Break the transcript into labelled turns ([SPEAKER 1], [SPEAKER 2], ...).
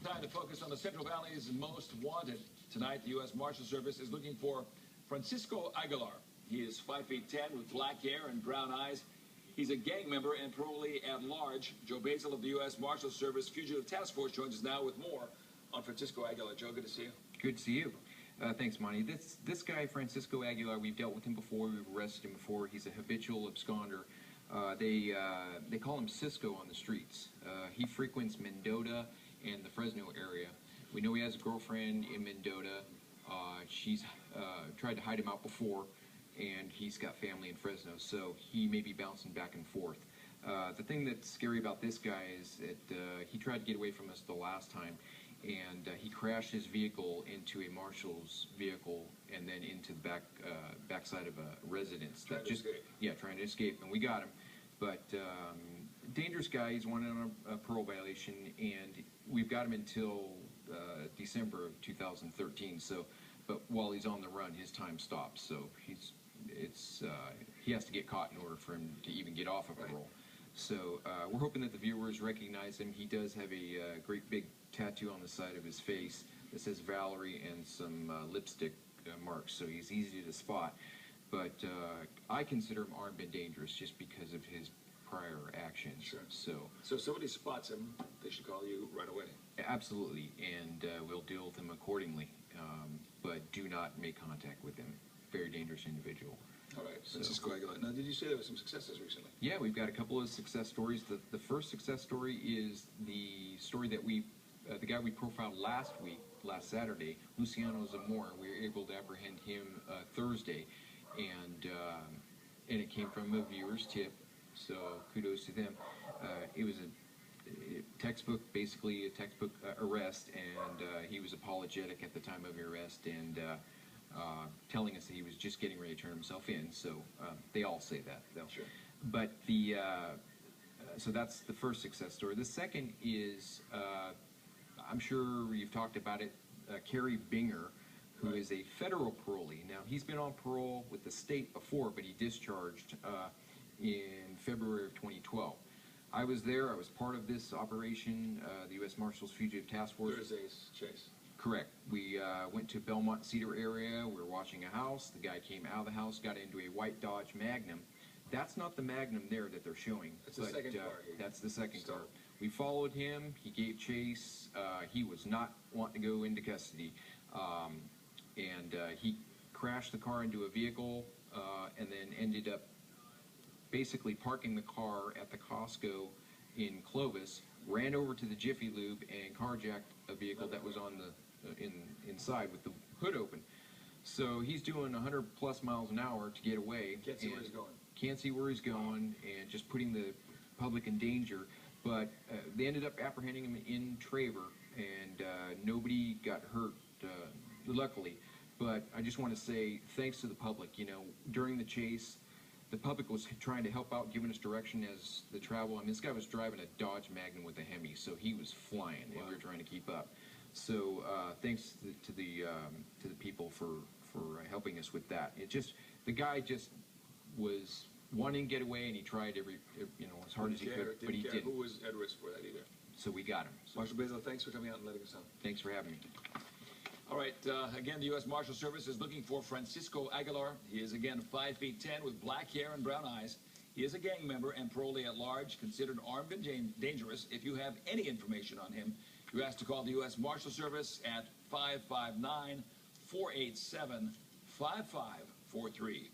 [SPEAKER 1] time to focus on the Central Valley's most wanted. Tonight, the U.S. Marshal Service is looking for Francisco Aguilar. He is 5 feet 10 with black hair and brown eyes. He's a gang member and parolee at large. Joe Basil of the U.S. Marshal Service Fugitive Task Force joins us now with more on Francisco Aguilar. Joe, good to see you.
[SPEAKER 2] Good to see you. Thanks, Monty. This guy, Francisco Aguilar, we've dealt with him before. We've arrested him before. He's a habitual absconder. They call him Cisco on the streets. He frequents Mendota and the Fresno area. We know he has a girlfriend in Mendota. She's tried to hide him out before, and he's got family in Fresno, so he may be bouncing back and forth. The thing that's scary about this guy is that he tried to get away from us the last time, and he crashed his vehicle into a marshal's vehicle and then into the backside of a residence.
[SPEAKER 1] Trying to escape,
[SPEAKER 2] and we got him. But dangerous guy. He's wanted on a parole violation, and we've got him until December of 2013. So, but while he's on the run, his time stops. So he has to get caught in order for him to even get off of parole. So we're hoping that the viewers recognize him. He does have a great big tattoo on the side of his face that says Valerie and some lipstick marks, so he's easy to spot. But I consider him armed and dangerous just because of his prior actions.
[SPEAKER 1] Sure.
[SPEAKER 2] So
[SPEAKER 1] if somebody spots him, they should call you right away.
[SPEAKER 2] Absolutely, and we'll deal with him accordingly. But do not make contact with him. Very dangerous individual.
[SPEAKER 1] All right, Francisco Aguilar. Now, did you say there were some successes recently?
[SPEAKER 2] Yeah, we've got a couple of success stories. The first success story is the story that the guy we profiled last Saturday, Luciano Zamora. We were able to apprehend him Thursday, and it came from a viewer's tip, so kudos to them. It was basically a textbook arrest, and he was apologetic at the time of the arrest, and telling us that he was just getting ready to turn himself in. So they all say that, though.
[SPEAKER 1] Sure.
[SPEAKER 2] But so that's the first success story. The second is, I'm sure you've talked about it, Kerry Binger, who is a federal parolee. Now, he's been on parole with the state before, but he discharged in February of 2012. I was there. I was part of this operation, the U.S. Marshals Fugitive Task Force.
[SPEAKER 1] Thursday's chase.
[SPEAKER 2] Correct. We went to Belmont Cedar area. We were watching a house. The guy came out of the house, got into a white Dodge Magnum. That's not the Magnum there that they're showing.
[SPEAKER 1] That's the second car.
[SPEAKER 2] That's the second car. We followed him. He gave chase. He was not wanting to go into custody. And he crashed the car into a vehicle and then ended up basically parking the car at the Costco in Clovis, ran over to the Jiffy Lube and carjacked a vehicle that was on the inside with the hood open. So he's doing 100+ miles an hour to get away.
[SPEAKER 1] Can't see where he's going.
[SPEAKER 2] Can't see where he's going, and just putting the public in danger. But they ended up apprehending him in Traver, and nobody got hurt, luckily. But I just want to say thanks to the public. You know, during the chase, the public was trying to help out, giving us direction as the travel. I mean, this guy was driving a Dodge Magnum with a Hemi, so he was flying, and we were trying to keep up. So thanks to the people for helping us with that. The guy just was wanting to get away, and he tried as hard as he could, but he didn't.
[SPEAKER 1] Who was at risk for that either?
[SPEAKER 2] So we got him.
[SPEAKER 1] Marshal Basil, thanks for coming out and letting us know.
[SPEAKER 2] Thanks for having me.
[SPEAKER 1] All right, again, the U.S. Marshal Service is looking for Francisco Aguilar. He is, again, 5 feet 10 with black hair and brown eyes. He is a gang member and parolee at large, considered armed and dangerous. If you have any information on him, you're asked to call the U.S. Marshal Service at 559-487-5543.